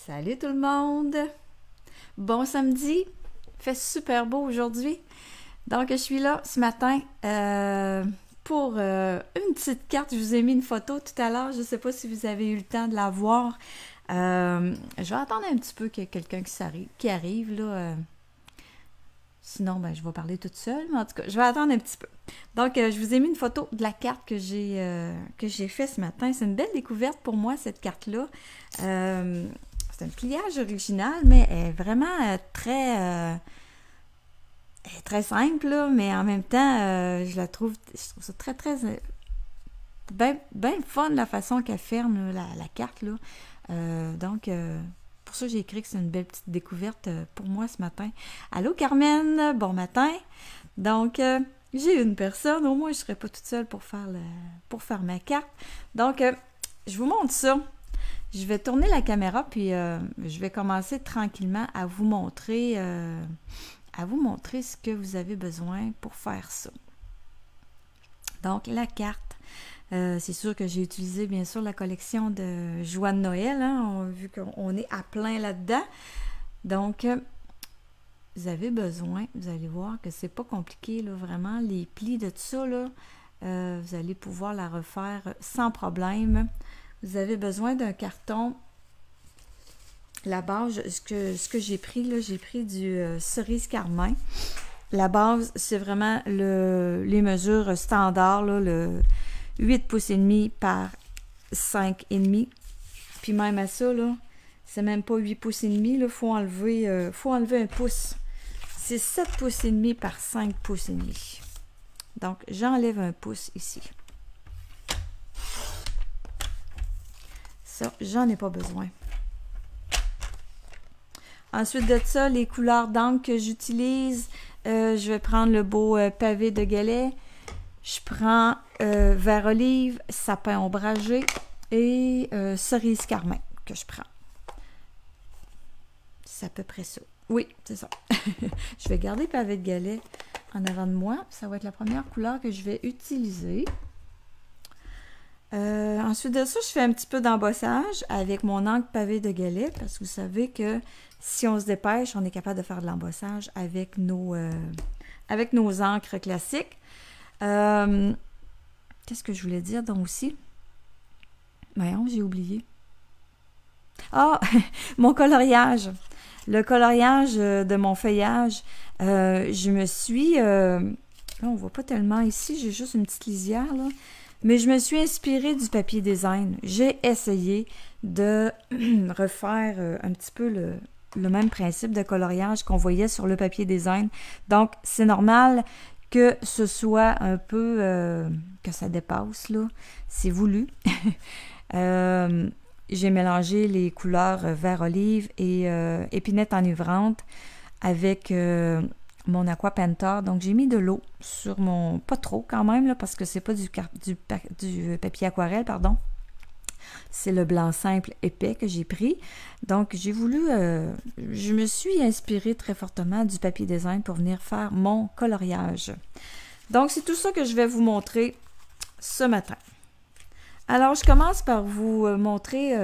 Salut tout le monde! Bon samedi! Il fait super beau aujourd'hui. Donc, je suis là ce matin pour une petite carte. Je vous ai mis une photo tout à l'heure. Je ne sais pas si vous avez eu le temps de la voir. Je vais attendre un petit peu qu'il y ait quelqu'un qui arrive là. Sinon, ben, je vais parler toute seule, mais en tout cas, je vais attendre un petit peu. Donc, je vous ai mis une photo de la carte que j'ai fait ce matin. C'est une belle découverte pour moi, cette carte-là. C'est un pliage original, mais elle est vraiment très simple, là, mais en même temps, je trouve ça très, très bien fun la façon qu'elle ferme là, la carte, là. Pour ça, j'ai écrit que c'est une belle petite découverte pour moi ce matin. Allô, Carmen, bon matin. Donc, j'ai une personne, au moins je ne serai pas toute seule pour faire ma carte. Donc, je vous montre ça. Je vais tourner la caméra, puis je vais commencer tranquillement à vous montrer ce que vous avez besoin pour faire ça. Donc, la carte. C'est sûr que j'ai utilisé, bien sûr, la collection de Joie de Noël, hein, vu qu'on est à plein là-dedans. Donc, vous avez besoin, vous allez voir que c'est pas compliqué, là, vraiment. Les plis de tout ça, là, vous allez pouvoir la refaire sans problème. Vous avez besoin d'un carton. La base, ce que j'ai pris, là, j'ai pris du cerise carmin. La base, c'est vraiment les mesures standards, là, le 8 pouces et demi par 5 et demi. Puis même à ça, là, c'est même pas 8 pouces et demi, là, faut enlever un pouce. C'est 7 pouces et demi par 5 pouces et demi. Donc, j'enlève un pouce ici. Ça, j'en ai pas besoin. Ensuite de ça, les couleurs d'encre que j'utilise, je vais prendre le beau pavé de Gallet. Je prends vert olive, sapin ombragé et cerise carmin que je prends. C'est à peu près ça. Oui, c'est ça. Je vais garder pavé de Gallet en avant de moi. Ça va être la première couleur que je vais utiliser. Ensuite de ça, je fais un petit peu d'embossage avec mon encre pavé de Gallet parce que vous savez que si on se dépêche, on est capable de faire de l'embossage avec nos encres classiques. Qu'est-ce que je voulais dire donc aussi? Voyons, j'ai oublié. Ah, mon coloriage. Le coloriage de mon feuillage. Je me suis... là, on ne voit pas tellement ici, j'ai juste une petite lisière, là. Mais je me suis inspirée du papier design. J'ai essayé de refaire un petit peu le même principe de coloriage qu'on voyait sur le papier design. Donc, c'est normal que ce soit un peu... que ça dépasse, là. C'est voulu. J'ai mélangé les couleurs vert olive et épinette enivrante avec mon Aqua Pentor. Donc, j'ai mis de l'eau sur mon... Pas trop quand même, là, parce que c'est pas du papier aquarelle, pardon. C'est le blanc simple épais que j'ai pris. Donc, j'ai voulu... je me suis inspirée très fortement du papier design pour venir faire mon coloriage. Donc, c'est tout ça que je vais vous montrer ce matin. Alors, je commence par vous montrer,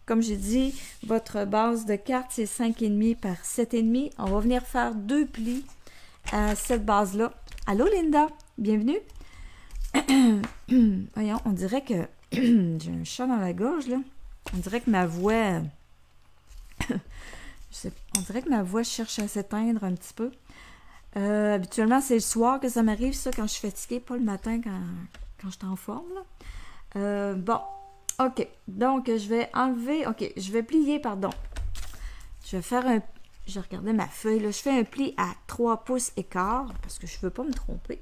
comme j'ai dit, votre base de carte, c'est 5,5 par 7,5. On va venir faire 2 plis à cette base-là. Allô, Linda? Bienvenue. Voyons, on dirait que j'ai un chat dans la gorge, là. On dirait que ma voix... on dirait que ma voix cherche à s'éteindre un petit peu. Habituellement, c'est le soir que ça m'arrive, ça, quand je suis fatiguée, pas le matin quand je suis en forme, là. Bon, ok. Donc, je vais enlever... Ok, je vais plier, pardon. Je vais faire un... Je regardais ma feuille, là. Je fais un pli à 3 pouces et quart, parce que je ne veux pas me tromper.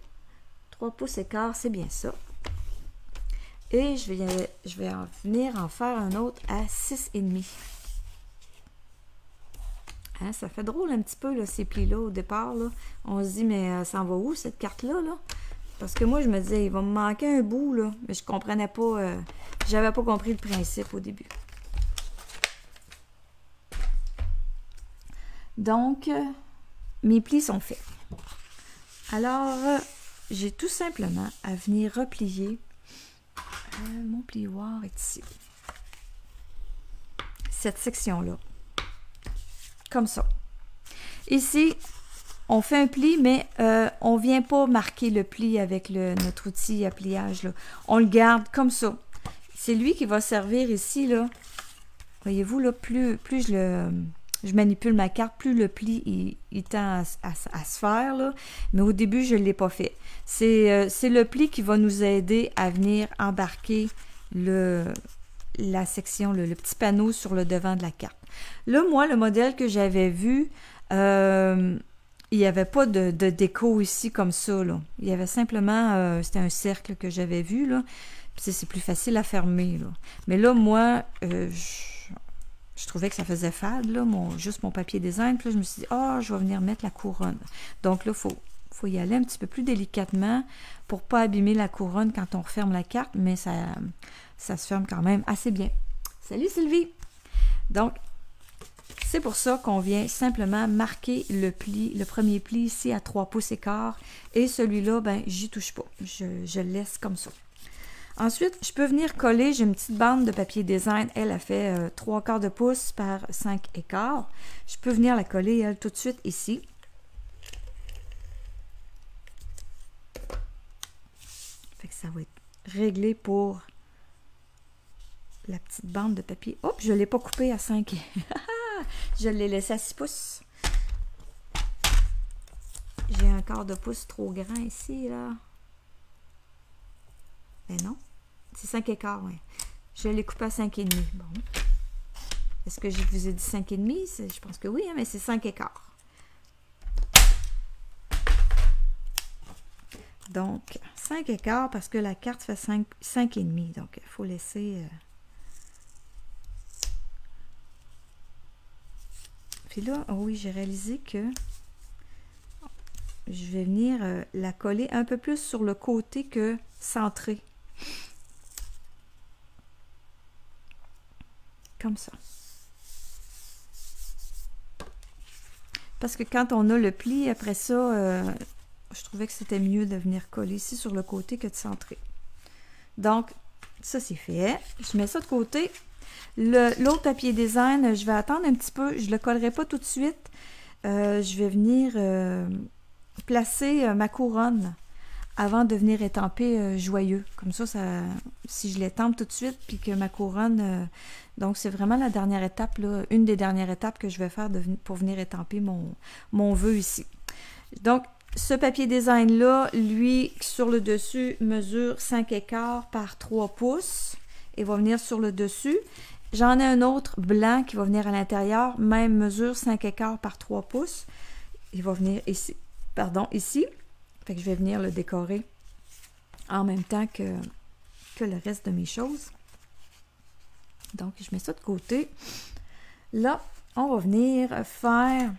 3 pouces et quart, c'est bien ça. Et je vais venir en faire un autre à 6,5. Hein, ça fait drôle un petit peu, là, ces plis-là, au départ, là. On se dit, mais ça en va où, cette carte-là, là? Parce que moi, je me disais, il va me manquer un bout, là. Mais je comprenais pas, j'avais pas compris le principe au début. Donc, mes plis sont faits. Alors, j'ai tout simplement à venir replier. Mon plioir est ici. Cette section-là. comme ça. Ici, on fait un pli, mais on ne vient pas marquer le pli avec notre outil à pliage, là. On le garde comme ça. C'est lui qui va servir ici, là. Voyez-vous, là, plus je manipule ma carte, plus le pli il tend à se faire, là. Mais au début, je ne l'ai pas fait. C'est le pli qui va nous aider à venir embarquer la section, le petit panneau sur le devant de la carte. Là, moi, le modèle que j'avais vu, il n'y avait pas de déco ici comme ça, là. Il y avait simplement, c'était un cercle que j'avais vu, là. Puis c'est plus facile à fermer, là. Mais là, moi, je trouvais que ça faisait fade, là, juste mon papier design. Puis là, je me suis dit, je vais venir mettre la couronne. Donc là, faut y aller un petit peu plus délicatement pour pas abîmer la couronne quand on referme la carte, mais ça se ferme quand même assez bien. Salut Sylvie! Donc, c'est pour ça qu'on vient simplement marquer le premier pli ici à 3 pouces et quart. Et celui-là, ben, j'y touche pas. Je le laisse comme ça. Ensuite, je peux venir coller, j'ai une petite bande de papier design, elle a fait 3/4 de pouce par 5 et quart. Je peux venir la coller, elle, tout de suite ici. Fait que ça va être réglé pour la petite bande de papier. Hop, je ne l'ai pas coupé à 5. Je l'ai laissé à 6 pouces. J'ai un quart de pouce trop grand ici, là. Ben non. C'est 5 et quart, oui. Je l'ai coupé à 5 et demi. Bon. Est-ce que je vous ai dit 5 et demi? Je pense que oui, hein, mais c'est 5 et quart. Donc, 5 et quart parce que la carte fait 5 et demi. Donc, il faut laisser... Puis là, oh oui, j'ai réalisé que je vais venir la coller un peu plus sur le côté que centré. Comme ça. Parce que quand on a le pli, après ça, je trouvais que c'était mieux de venir coller ici sur le côté que de centrer. Donc, ça c'est fait. Je mets ça de côté. L'autre papier design, je vais attendre un petit peu. Je ne le collerai pas tout de suite. Je vais venir placer ma couronne avant de venir étamper joyeux. Comme ça, si je l'étampe tout de suite, puis que ma couronne... donc, c'est vraiment la dernière étape, là, une des dernières étapes que je vais faire pour venir étamper mon vœu ici. Donc, ce papier design-là, lui, sur le dessus, mesure 5 et quart par 3 pouces et va venir sur le dessus. J'en ai un autre blanc qui va venir à l'intérieur, même mesure 5 et quart par 3 pouces. Il va venir ici. Pardon, ici. Fait que je vais venir le décorer en même temps que le reste de mes choses. Donc, je mets ça de côté. Là, on va venir faire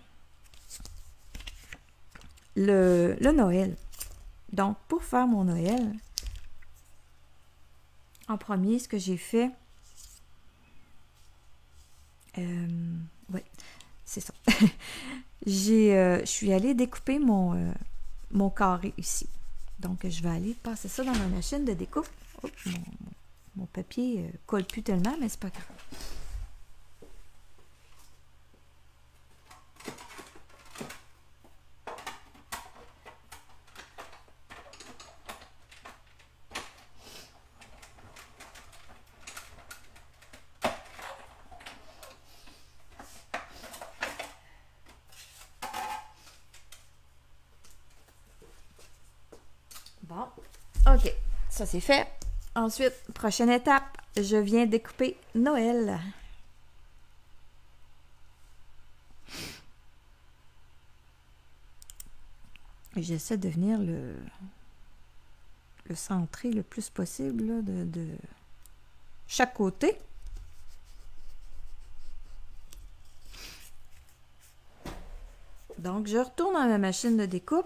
le Noël. Donc, pour faire mon Noël, en premier, ce que j'ai fait, ouais, c'est ça. Je suis allée découper mon carré ici. Donc, je vais aller passer ça dans ma machine de découpe. Oh, mon papier colle plus tellement, mais c'est pas grave. Bon, ok, ça c'est fait. Ensuite, prochaine étape, je viens découper Noël. J'essaie de venir le centrer le plus possible là, de chaque côté. Donc, je retourne dans ma machine de découpe.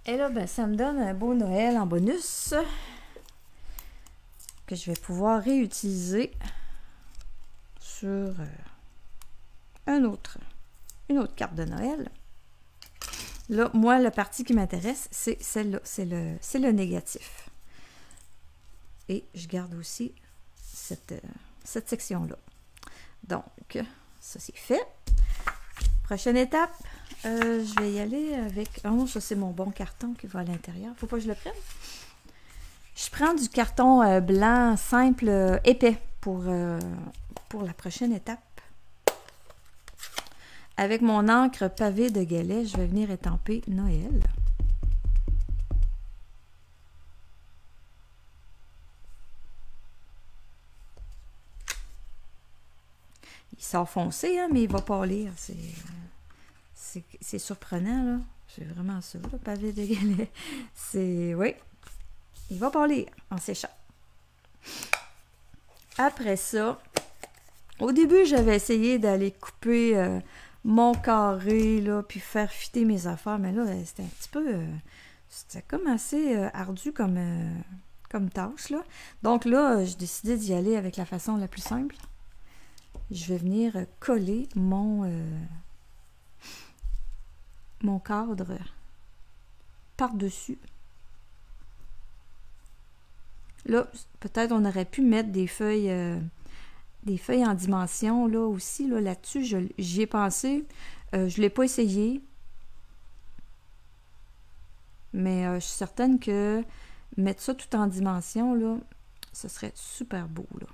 Et là, ben, ça me donne un beau Noël en bonus que je vais pouvoir réutiliser sur une autre carte de Noël. Là, moi, la partie qui m'intéresse, c'est celle-là. C'est le négatif. Et je garde aussi cette section-là. Donc, ça, c'est fait. Prochaine étape, je vais y aller avec... Oh non, ça, c'est mon bon carton qui va à l'intérieur. Faut pas que je le prenne. Je prends du carton blanc simple épais pour la prochaine étape. Avec mon encre pavé de galets, je vais venir étamper Noël. Il sort foncé, hein, mais il va pas lire. C'est surprenant, là. C'est vraiment ça, le pavé de galets. C'est... Oui. Il va pas lire en séchant. Après ça, au début, j'avais essayé d'aller couper... mon carré, là, puis faire fitter mes affaires. Mais là, c'était un petit peu... c'était comme assez ardu comme tâche, là. Donc là, j'ai décidé d'y aller avec la façon la plus simple. Je vais venir coller mon cadre par-dessus. Là, peut-être on aurait pu mettre des feuilles en dimension là aussi, là-dessus, j'y ai pensé. Je ne l'ai pas essayé. Mais je suis certaine que mettre ça tout en dimension, là, ce serait super beau, là.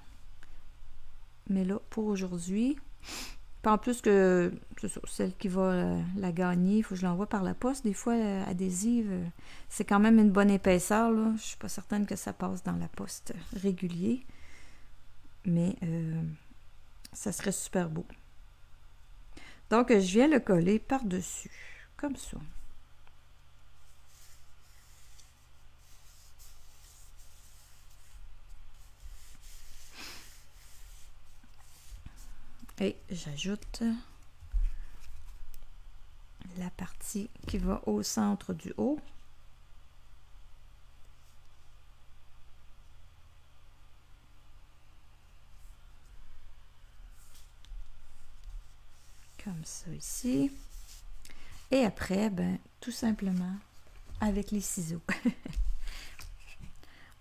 Mais là, pour aujourd'hui, en plus que c'est ça, celle qui va la gagner, il faut que je l'envoie par la poste. Des fois, adhésive, c'est quand même une bonne épaisseur, là. Je ne suis pas certaine que ça passe dans la poste régulier. Mais ça serait super beau. Donc, je viens le coller par-dessus, comme ça. Et j'ajoute la partie qui va au centre du haut. Comme ça ici. Et après, ben, tout simplement, avec les ciseaux,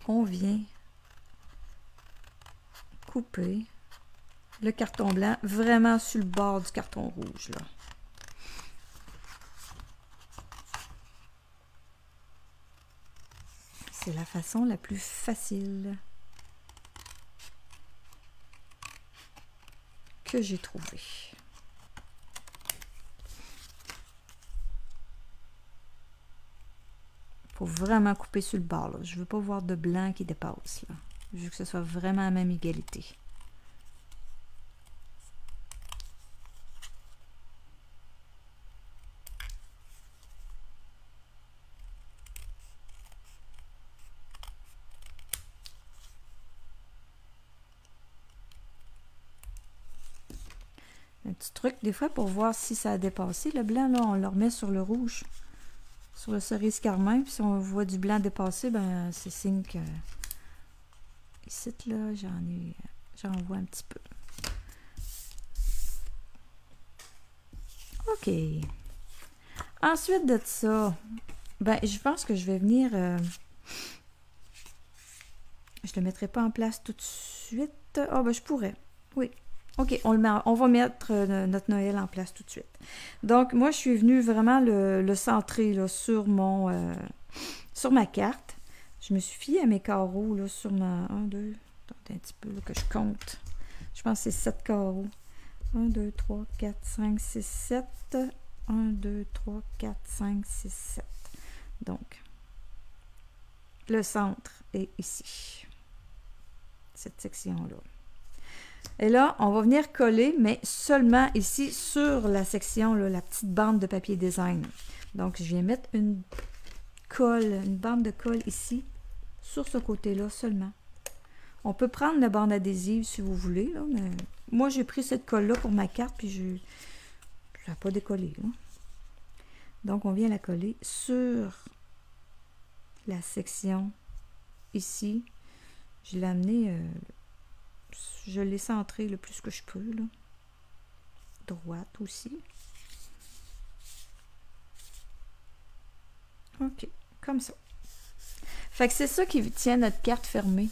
on vient couper le carton blanc vraiment sur le bord du carton rouge, là. C'est la façon la plus facile que j'ai trouvée. Faut vraiment couper sur le bord, là. Je veux pas voir de blanc qui dépasse, là. Je veux que ce soit vraiment à même égalité. Un petit truc, des fois, pour voir si ça a dépassé. Le blanc, là, on le remet sur le rouge, sur le cerise carmin. Puis si on voit du blanc dépasser, ben c'est signe que... Ici, là, j'en vois un petit peu. OK. Ensuite de ça, ben, je pense que je vais venir... je le mettrai pas en place tout de suite. Ah, ben, je pourrais. Oui. OK, on va mettre notre Noël en place tout de suite. Donc, moi, je suis venue vraiment le centrer là, sur ma carte. Je me suis fiée à mes carreaux là, sur ma... 1, 2... Attendez un petit peu là, que je compte. Je pense que c'est 7 carreaux. 1, 2, 3, 4, 5, 6, 7. 1, 2, 3, 4, 5, 6, 7. Donc, le centre est ici. Cette section-là. Et là, on va venir coller, mais seulement ici sur la section, là, la petite bande de papier design. Donc, je viens mettre une bande de colle ici, sur ce côté-là seulement. On peut prendre la bande adhésive si vous voulez, là, mais moi, j'ai pris cette colle-là pour ma carte, puis je n'ai pas décollé. Là. Donc, on vient la coller sur la section ici. Je l'ai amené, je l'ai centré le plus que je peux, là. Droite aussi. OK, comme ça. Fait que c'est ça qui tient notre carte fermée.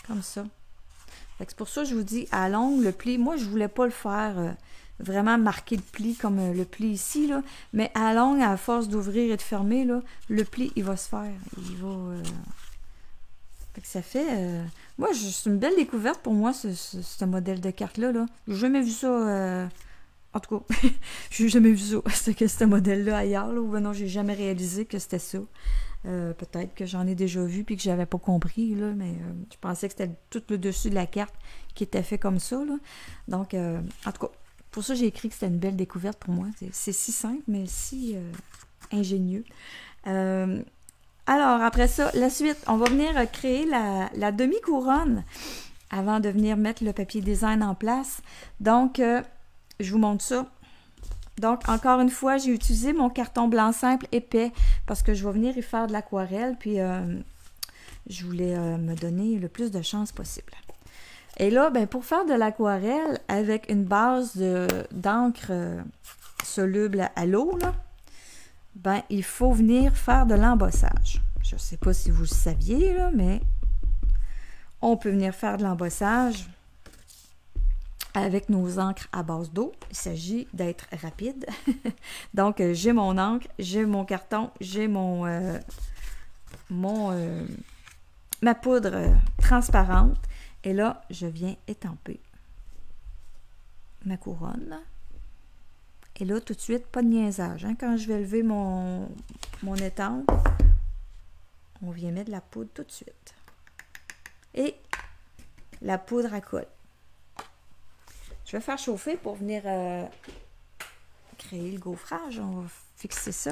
Comme ça. Fait que c'est pour ça que je vous dis, à longue, le pli, moi, je voulais pas le faire vraiment marquer le pli comme le pli ici, là. Mais à longue, à force d'ouvrir et de fermer, là, le pli, il va se faire. Il va... Fait que ça fait... Moi, c'est une belle découverte pour moi, ce modèle de carte-là. Là. J'ai jamais vu ça... En tout cas, j'ai jamais vu ça, ce modèle-là ailleurs. Là, ou non, j'ai jamais réalisé que c'était ça. Peut-être que j'en ai déjà vu puis que j'avais pas compris, là, mais je pensais que c'était tout le dessus de la carte qui était fait comme ça. Là. Donc, en tout cas, pour ça, j'ai écrit que c'était une belle découverte pour moi. C'est si simple, mais si ingénieux. Alors, après ça, la suite, on va venir créer la demi-couronne avant de venir mettre le papier design en place. Donc, je vous montre ça. Donc, encore une fois, j'ai utilisé mon carton blanc simple épais parce que je vais venir y faire de l'aquarelle, puis je voulais me donner le plus de chance possible. Et là, ben, pour faire de l'aquarelle avec une base d'encre soluble à l'eau, ben, il faut venir faire de l'embossage. Je ne sais pas si vous le saviez, là, mais on peut venir faire de l'embossage avec nos encres à base d'eau. Il s'agit d'être rapide. Donc, j'ai mon encre, j'ai mon carton, j'ai ma poudre transparente. Et là, je viens étamper ma couronne. Et là, tout de suite, pas de niaisage. Hein? Quand je vais lever mon étampe, on vient mettre de la poudre tout de suite. Et la poudre à colle. Je vais faire chauffer pour venir créer le gaufrage. On va fixer ça.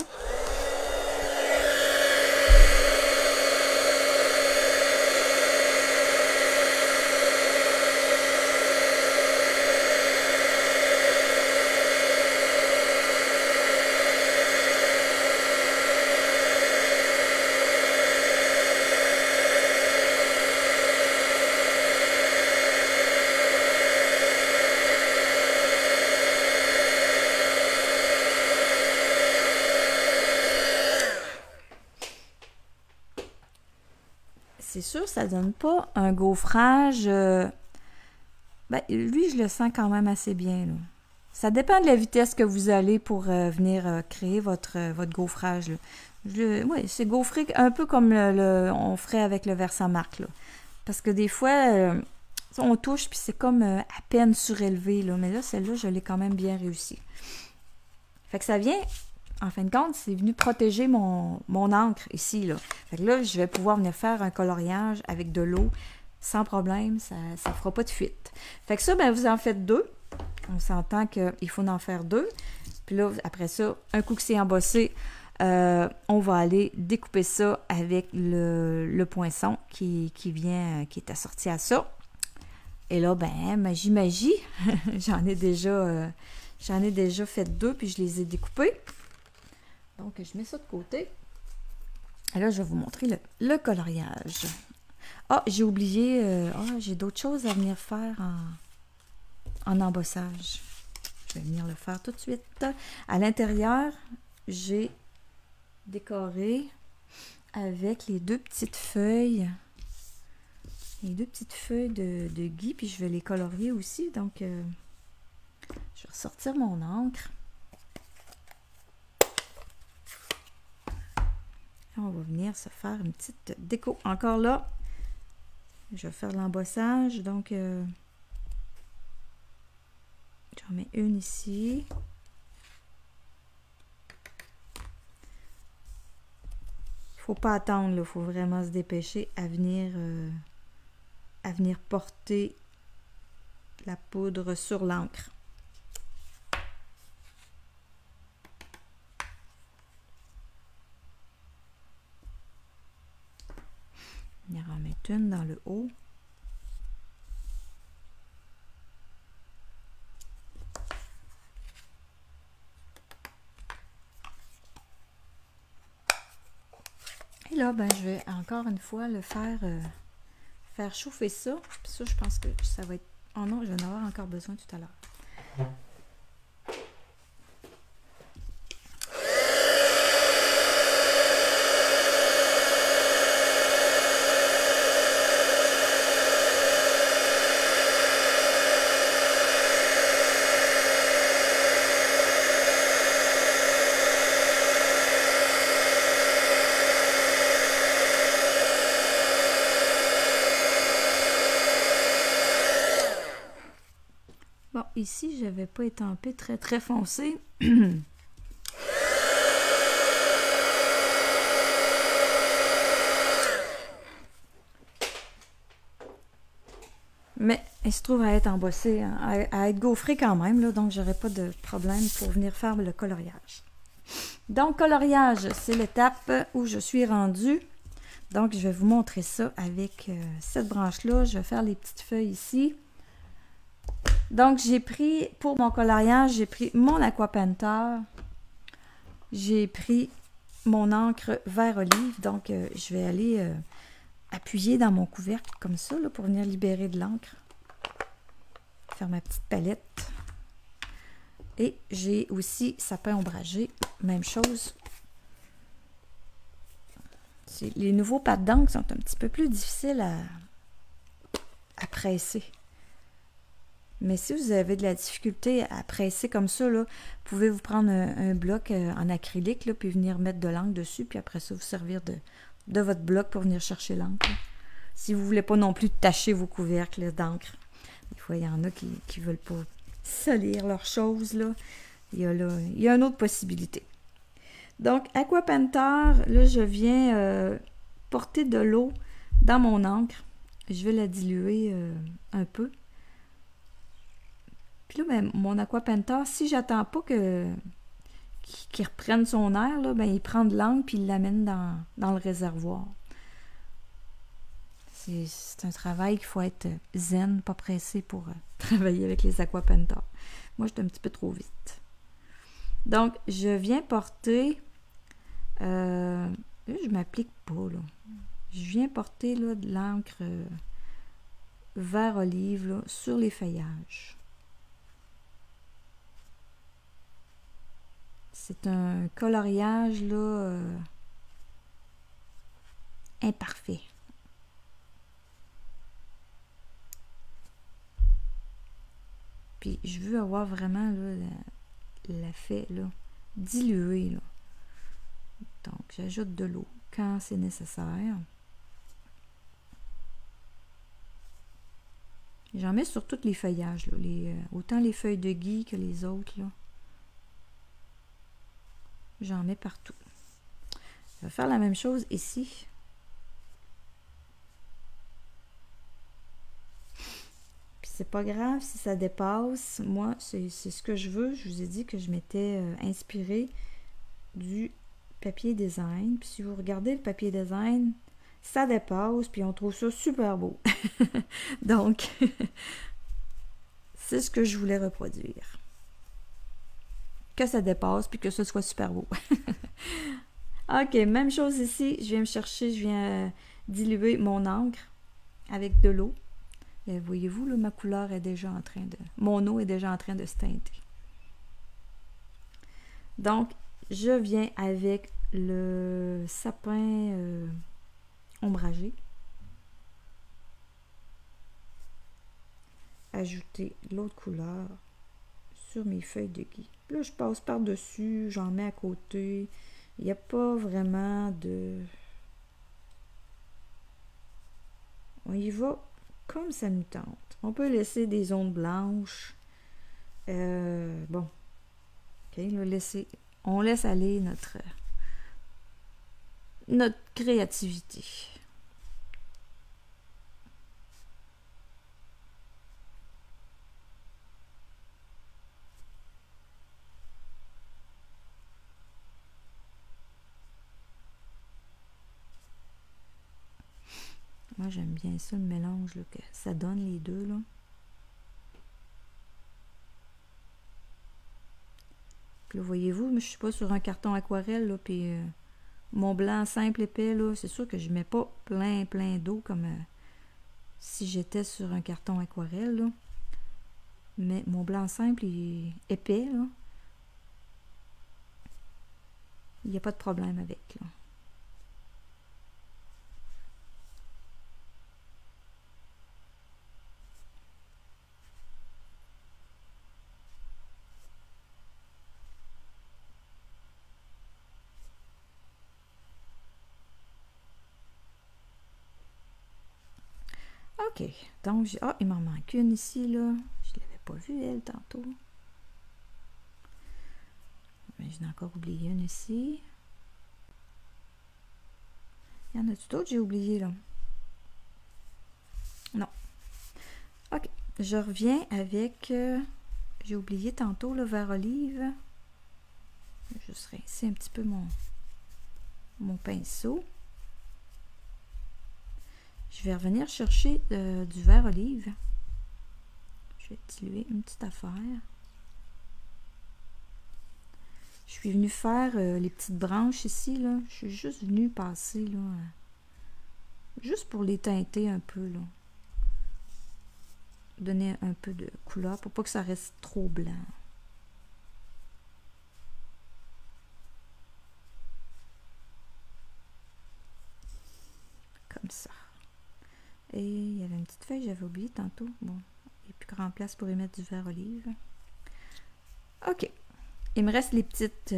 C'est sûr, ça donne pas un gaufrage. Ben, lui, je le sens quand même assez bien. Là. Ça dépend de la vitesse que vous allez pour venir créer votre gaufrage. Oui, c'est gaufré un peu comme on ferait avec le verre sans marque. Là. Parce que des fois, on touche puis c'est comme à peine surélevé. Là. Mais là, celle-là, je l'ai quand même bien réussi. Fait que ça vient... En fin de compte, c'est venu protéger mon encre ici. Là. Fait que là, je vais pouvoir venir faire un coloriage avec de l'eau sans problème. Ça ne fera pas de fuite. Fait que ça, ben, vous en faites 2. On s'entend qu'il faut en faire 2. Puis là, après ça, un coup que c'est embossé, on va aller découper ça avec le poinçon qui est assorti à ça. Et là, ben, magie, j'en ai déjà fait 2 puis je les ai découpés. Donc, je mets ça de côté. Et là, je vais vous montrer le coloriage. Ah, j'ai oublié, j'ai d'autres choses à venir faire en embossage. Je vais venir le faire tout de suite. À l'intérieur, j'ai décoré avec les 2 petites feuilles. Les 2 petites feuilles de gui, puis je vais les colorier aussi. Donc, je vais ressortir mon encre. On va venir se faire une petite déco. Encore là, je vais faire l'embossage. Donc, j'en mets une ici. Il ne faut pas attendre, il faut vraiment se dépêcher à venir porter la poudre sur l'encre. On va en mettre une dans le haut. là, ben, je vais encore une fois le faire chauffer ça. Puis ça, je pense que ça va être... Oh non, je vais en avoir encore besoin tout à l'heure. Bon, ici, je n'avais pas étampé très très foncé. Mais il se trouve à être embossé, hein, à être gaufré quand même, là, donc j'aurai pas de problème pour venir faire le coloriage. Donc, coloriage, c'est l'étape où je suis rendue. Donc, je vais vous montrer ça avec cette branche-là. Je vais faire les petites feuilles ici. Donc, j'ai pris, pour mon coloriage, j'ai pris mon Aquapainter. J'ai pris mon encre vert olive. Donc, je vais aller appuyer dans mon couvercle comme ça, là, pour venir libérer de l'encre. Faire ma petite palette. Et j'ai aussi sapin ombragé. Même chose. Les nouveaux pâtes d'encre sont un petit peu plus difficiles à presser. Mais si vous avez de la difficulté à presser comme ça, là, vous pouvez vous prendre un bloc en acrylique, là, puis venir mettre de l'encre dessus, puis après ça, vous servir de votre bloc pour venir chercher l'encre. Si vous ne voulez pas non plus tacher vos couvercles d'encre. Des fois, il y en a qui ne veulent pas salir leurs choses. Là. Il y a une autre possibilité. Donc, Aquapainter, là, je viens porter de l'eau dans mon encre. Je vais la diluer un peu. Puis là, ben, mon Aquapainter, si j'attends pas qu'il reprenne son air, là, ben, il prend de l'encre puis il l'amène dans le réservoir. C'est un travail qu'il faut être zen, pas pressé pour travailler avec les Aquapainter. Moi, je suis un petit peu trop vite. Donc, je viens porter... là, je m'applique pas, là. Je viens porter là, de l'encre vert olive là, sur les feuillages. C'est un coloriage là, imparfait. Puis je veux avoir vraiment l'effet dilué. Là. Donc j'ajoute de l'eau quand c'est nécessaire. J'en mets sur tous les feuillages, là, autant les feuilles de gui que les autres. J'en mets partout. Je vais faire la même chose ici. Puis c'est pas grave si ça dépasse. Moi, c'est ce que je veux. Je vous ai dit que je m'étais inspirée du papier design. Puis si vous regardez le papier design, ça dépasse, puis on trouve ça super beau. Donc, c'est ce que je voulais reproduire. Que ça dépasse, puis que ce soit super beau. Ok, même chose ici. Je viens me chercher, je viens diluer mon encre avec de l'eau. Voyez-vous, là, ma couleur est déjà en train de... Mon eau est déjà en train de se teinter. Donc, je viens avec le sapin ombragé. Ajouter l'autre couleur sur mes feuilles de gui. Là, je passe par-dessus, j'en mets à côté. Il n'y a pas vraiment de... On y va comme ça nous tente. On peut laisser des zones blanches. Bon. OK, là, on laisse aller notre créativité. Moi, j'aime bien ça, le mélange là, que ça donne les deux. Là. Puis là, voyez-vous, je ne suis pas sur un carton aquarelle, là, puis mon blanc simple épais, là, c'est sûr que je mets pas plein d'eau comme si j'étais sur un carton aquarelle, là. Mais mon blanc simple est épais, là. Il n'y a pas de problème avec, là. OK. Donc, ah, il m'en manque une ici, là. Je ne l'avais pas vue, elle, tantôt. Mais j'en ai encore oublié une ici. Il y en a-tu d'autres que j'ai oublié, là? Non. OK. Je reviens avec... j'ai oublié tantôt le vert olive. Je vais rincer un petit peu mon pinceau. Je vais revenir chercher du vert olive. Je vais diluer une petite affaire. Je suis venue faire les petites branches ici, là. Je suis juste venue passer, là. Juste pour les teinter un peu, là. Donner un peu de couleur pour pas que ça reste trop blanc. Comme ça. Et il y avait une petite feuille, j'avais oublié tantôt. Bon, il n'y a plus grand place pour y mettre du vert olive. OK. Il me reste les petites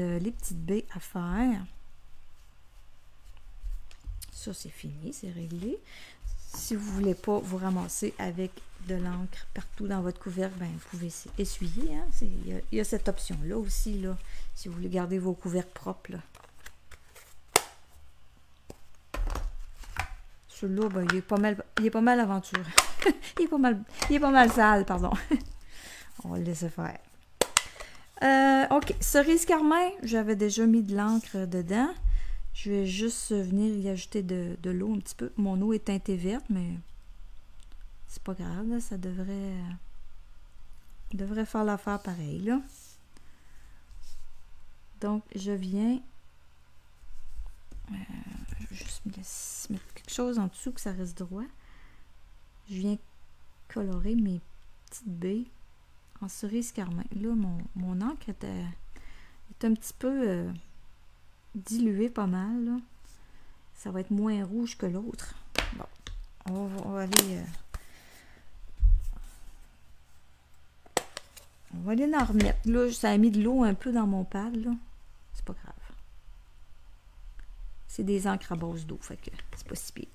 baies à faire. Ça, c'est fini, c'est réglé. Si vous ne voulez pas vous ramasser avec de l'encre partout dans votre couvercle, ben, vous pouvez essuyer. Hein? Il y a cette option-là aussi, là, si vous voulez garder vos couvercles propres. Celui-là, ben, il est pas mal aventureux. il est pas mal sale, pardon. On va le laisser faire. OK. Cerise carmin, j'avais déjà mis de l'encre dedans. Je vais juste venir y ajouter de l'eau un petit peu. Mon eau est teintée verte, mais c'est pas grave, là, ça devrait faire l'affaire pareil, là. Donc, je viens juste mettre quelque chose en dessous que ça reste droit. Je viens colorer mes petites baies en cerise carmin. Là, mon encre est un petit peu diluée pas mal, là. Ça va être moins rouge que l'autre. Bon, on va aller... on va aller en remettre. Là, ça a mis de l'eau un peu dans mon pad, là. C'est pas grave. C'est des encres à base d'eau, fait que c'est pas si pire.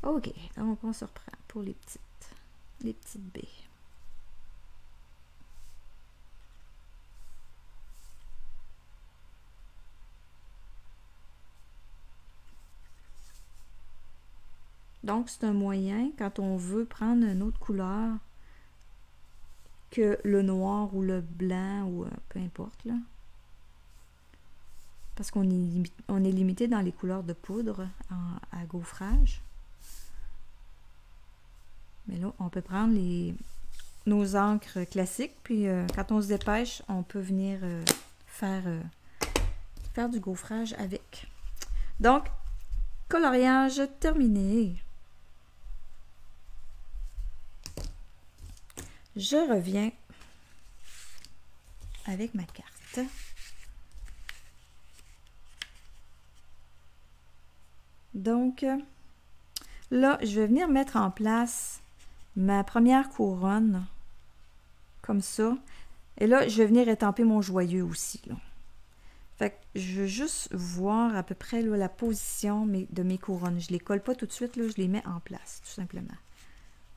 OK, donc on se reprend pour les petites baies. Donc, c'est un moyen, quand on veut prendre une autre couleur que le noir ou le blanc ou peu importe, là. Parce qu'on est limité dans les couleurs de poudre à gaufrage. Mais là, on peut prendre nos encres classiques, puis quand on se dépêche, on peut venir faire du gaufrage avec. Donc, coloriage terminé. Je reviens avec ma carte. Donc, là, je vais venir mettre en place ma première couronne, comme ça. Et là, je vais venir étamper mon joyeux aussi, là. Fait que je veux juste voir à peu près là, la position de mes couronnes. Je ne les colle pas tout de suite, là, je les mets en place, tout simplement.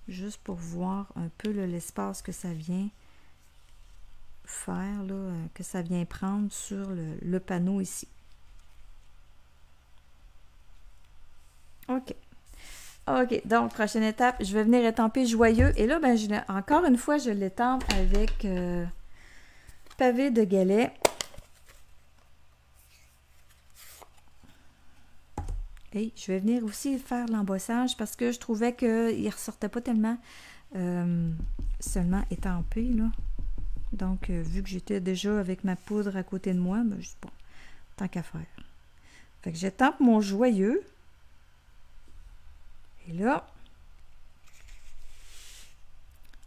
Juste pour voir un peu l'espace que ça vient faire, là, que ça vient prendre sur le panneau ici. OK. OK, donc, prochaine étape, je vais venir étamper joyeux. Et là, ben, encore une fois, je l'étampe avec pavé de galets. Et je vais venir aussi faire l'embossage parce que je trouvais qu'il ne ressortait pas tellement seulement étampé, là. Donc, vu que j'étais déjà avec ma poudre à côté de moi, ben, je dis bon, tant qu'à faire. Fait que j'étampe mon joyeux. Et là,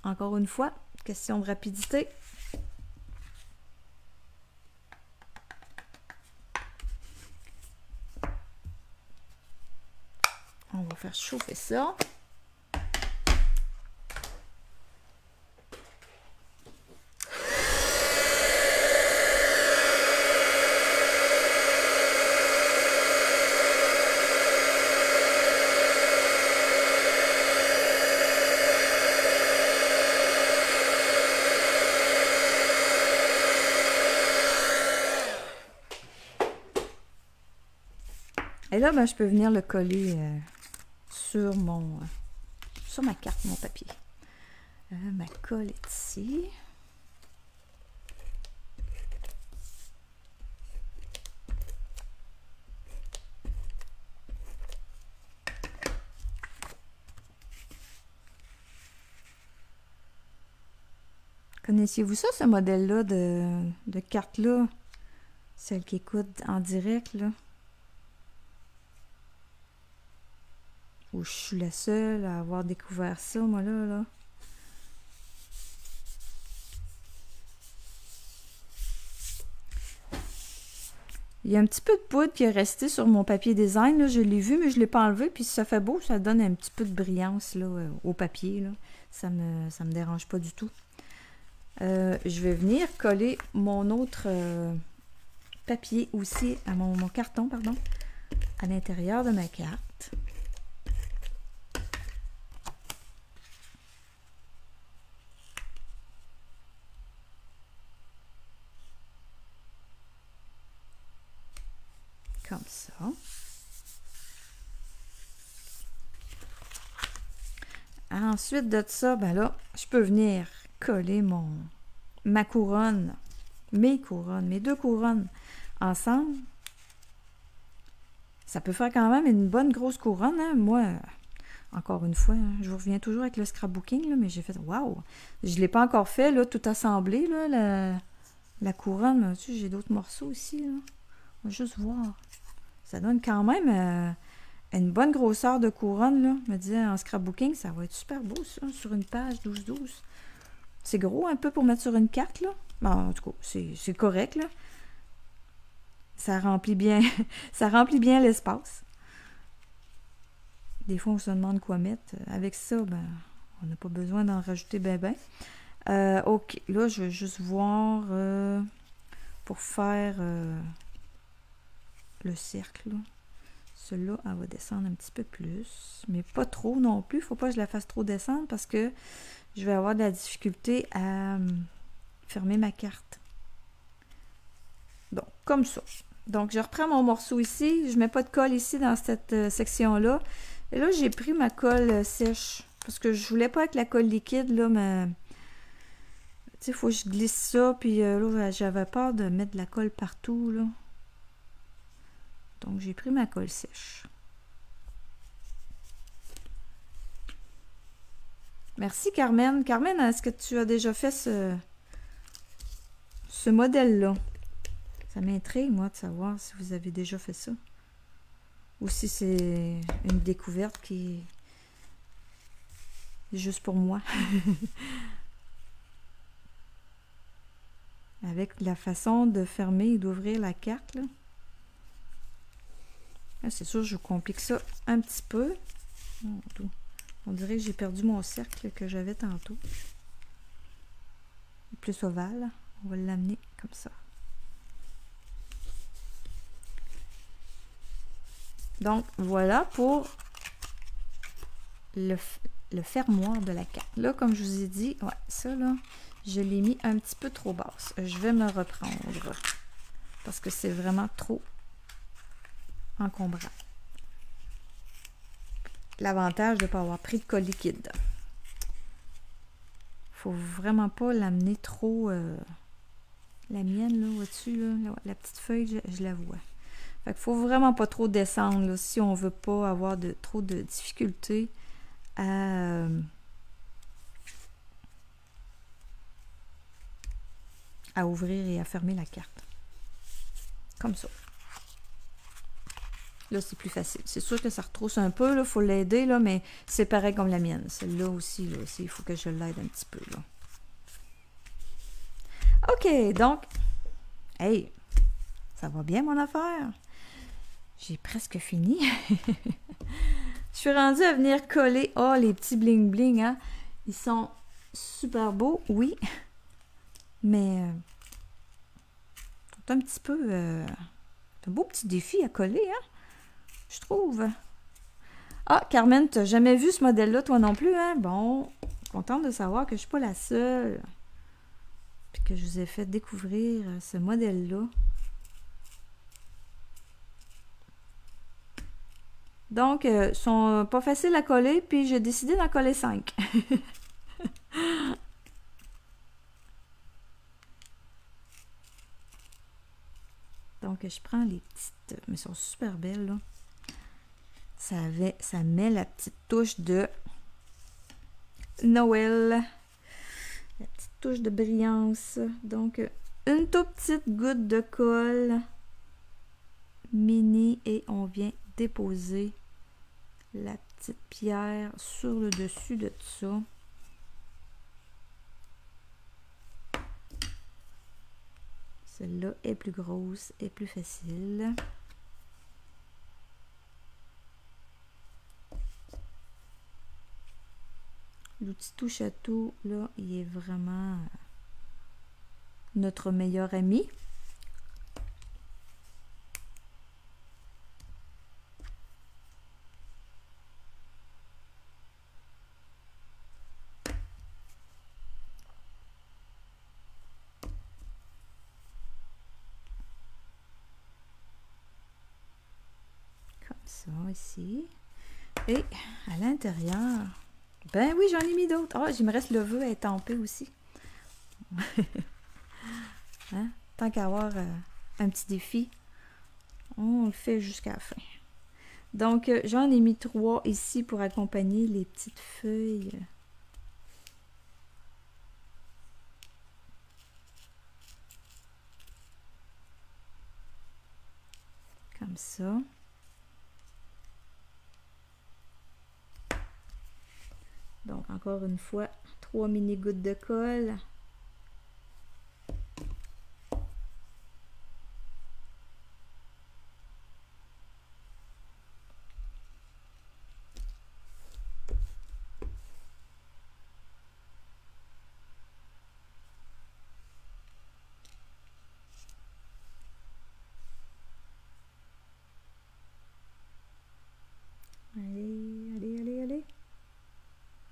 encore une fois, question de rapidité. On va faire chauffer ça. Et là, ben, je peux venir le coller sur ma carte, mon papier. Ma colle est ici. Connaissiez-vous ça, ce modèle-là de carte-là? Celle qui écoute en direct, là. Ou je suis la seule à avoir découvert ça, moi, là. Il y a un petit peu de poudre qui est resté sur mon papier design, là. Je l'ai vu, mais je ne l'ai pas enlevé. Puis si ça fait beau, ça donne un petit peu de brillance, là, au papier, là. Ça me dérange pas du tout. Je vais venir coller mon autre papier aussi, à mon carton, pardon, à l'intérieur de ma carte. Comme ça. Ensuite de ça, ben là, je peux venir coller ma couronne, mes deux couronnes ensemble. Ça peut faire quand même une bonne grosse couronne, hein? Moi, encore une fois, hein, je vous reviens toujours avec le scrapbooking, là, mais j'ai fait, waouh! Je ne l'ai pas encore fait, là, tout assemblé, là, la couronne. Tu sais, j'ai d'autres morceaux ici, là. On va juste voir. Ça donne quand même une bonne grosseur de couronne, là. Je me disais, en scrapbooking, ça va être super beau, ça, sur une page 12-12. C'est gros un peu pour mettre sur une carte, là. Bon, en tout cas, c'est correct, là. Ça remplit bien, ça remplit bien l'espace. Des fois, on se demande quoi mettre. Avec ça, ben, on n'a pas besoin d'en rajouter ben. Ok, là, je vais juste voir pour faire le cercle, là. Celle-là, elle va descendre un petit peu plus, mais pas trop non plus. Il ne faut pas que je la fasse trop descendre parce que je vais avoir de la difficulté à fermer ma carte. Donc, comme ça. Donc, je reprends mon morceau ici. Je ne mets pas de colle ici dans cette section-là. Et là, j'ai pris ma colle sèche parce que je ne voulais pas avec la colle liquide, là, mais... Tu sais, il faut que je glisse ça, puis là, j'avais peur de mettre de la colle partout, là. Donc, j'ai pris ma colle sèche. Merci, Carmen. Carmen, est-ce que tu as déjà fait ce modèle-là? Ça m'intrigue, moi, de savoir si vous avez déjà fait ça. Ou si c'est une découverte qui est juste pour moi. Avec la façon de fermer et d'ouvrir la carte, là. C'est sûr, je complique ça un petit peu. On dirait que j'ai perdu mon cercle que j'avais tantôt. Plus ovale. On va l'amener comme ça. Donc, voilà pour le fermoir de la carte. Là, comme je vous ai dit, ouais, ça, là, je l'ai mis un petit peu trop basse. Je vais me reprendre parce que c'est vraiment trop encombrant. L'avantage de ne pas avoir pris de colle liquide. Faut vraiment pas l'amener trop... la mienne, là, au-dessus, là, la petite feuille, je la vois. Fait qu'il faut vraiment pas trop descendre, là, si on veut pas avoir trop de difficultés à à ouvrir et à fermer la carte. Comme ça. Là, c'est plus facile. C'est sûr que ça retrousse un peu, il faut l'aider, là, mais c'est pareil comme la mienne. Celle-là aussi, là, il faut que je l'aide un petit peu. Là. OK, donc, hey, ça va bien mon affaire? J'ai presque fini. Je suis rendue à venir coller. Oh, les petits bling-bling, hein? Ils sont super beaux, oui. Mais, c'est un petit peu... un beau petit défi à coller, hein? Je trouve. Ah, Carmen, tu n'as jamais vu ce modèle-là, toi non plus, hein? Bon, contente de savoir que je ne suis pas la seule. Puis que je vous ai fait découvrir ce modèle-là. Donc, ils sont pas faciles à coller, puis j'ai décidé d'en coller 5. Donc, je prends les petites... Mais elles sont super belles, là. Ça met la petite touche de Noël. La petite touche de brillance. Donc, une toute petite goutte de colle mini et on vient déposer la petite pierre sur le dessus de tout ça. Celle-là est plus grosse et plus facile. L'outil touche à tout, là, il est vraiment notre meilleur ami. Comme ça, ici. Et à l'intérieur... Ben oui, j'en ai mis d'autres. Ah, il me reste le vœu à étamper aussi. Hein? Tant qu'à avoir un petit défi, on le fait jusqu'à la fin. Donc, j'en ai mis 3 ici pour accompagner les petites feuilles. Comme ça. Donc, encore une fois, 3 mini gouttes de colle. Allez, allez, allez, allez.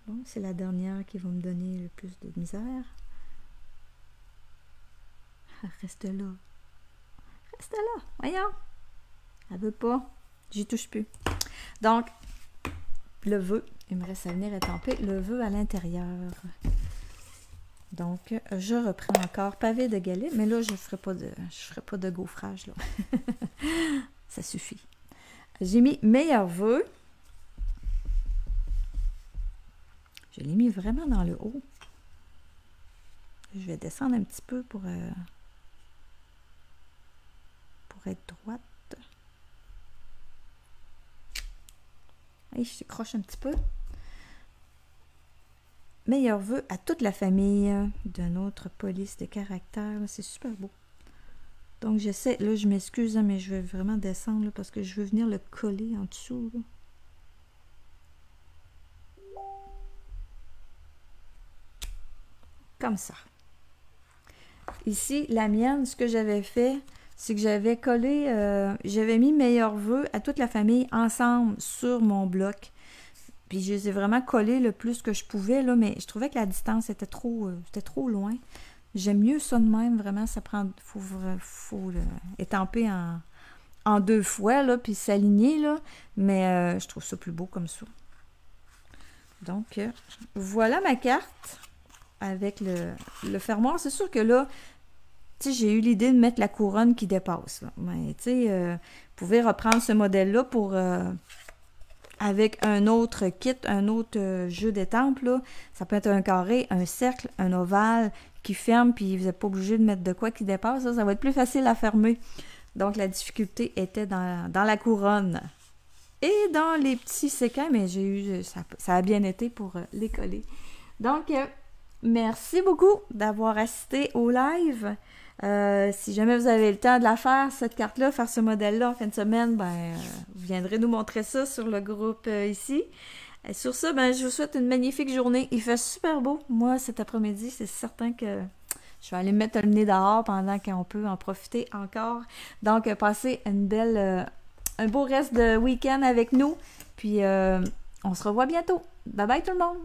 Bon, c'est la dernière qui va me donner le plus de misère. Reste là. Reste là. Voyons. Elle veut pas. J'y touche plus. Donc, le vœu. Il me reste à venir étamper le vœu à l'intérieur. Donc, je reprends encore pavé de galets. Mais là, je ferai pas de gaufrage. Là. Ça suffit. J'ai mis meilleur vœu. Je l'ai mis vraiment dans le haut. Je vais descendre un petit peu pour être droite. Et je croche un petit peu. Meilleur vœu à toute la famille de notre police de caractère. C'est super beau. Donc j'essaie, là je m'excuse, hein, mais je vais vraiment descendre là, parce que je veux venir le coller en dessous. Là. Comme ça. Ici, la mienne, ce que j'avais fait, c'est que j'avais collé, j'avais mis meilleur vœu à toute la famille ensemble sur mon bloc. Puis je les ai vraiment collés le plus que je pouvais, là, mais je trouvais que la distance était trop loin. J'aime mieux ça de même, vraiment, ça prend, faut étamper en 2 fois, là, puis s'aligner, là, mais je trouve ça plus beau comme ça. Donc, voilà ma carte. Avec le fermoir, c'est sûr que là, tu sais, j'ai eu l'idée de mettre la couronne qui dépasse. Là. Mais tu sais, vous pouvez reprendre ce modèle-là pour avec un autre kit, un autre jeu d'étampes, là. Ça peut être un carré, un cercle, un ovale qui ferme, puis vous n'êtes pas obligé de mettre de quoi qui dépasse. Ça va être plus facile à fermer. Donc, la difficulté était dans la couronne. Et dans les petits séquins, mais ça a bien été pour les coller. Donc, merci beaucoup d'avoir assisté au live. Si jamais vous avez le temps de la faire, cette carte-là, faire ce modèle-là en fin de semaine, vous viendrez nous montrer ça sur le groupe ici. Et sur ça, je vous souhaite une magnifique journée. Il fait super beau. Moi, cet après-midi, c'est certain que je vais aller me mettre le nez dehors pendant qu'on peut en profiter encore. Donc, passez un beau reste de week-end avec nous. Puis, on se revoit bientôt. Bye bye tout le monde!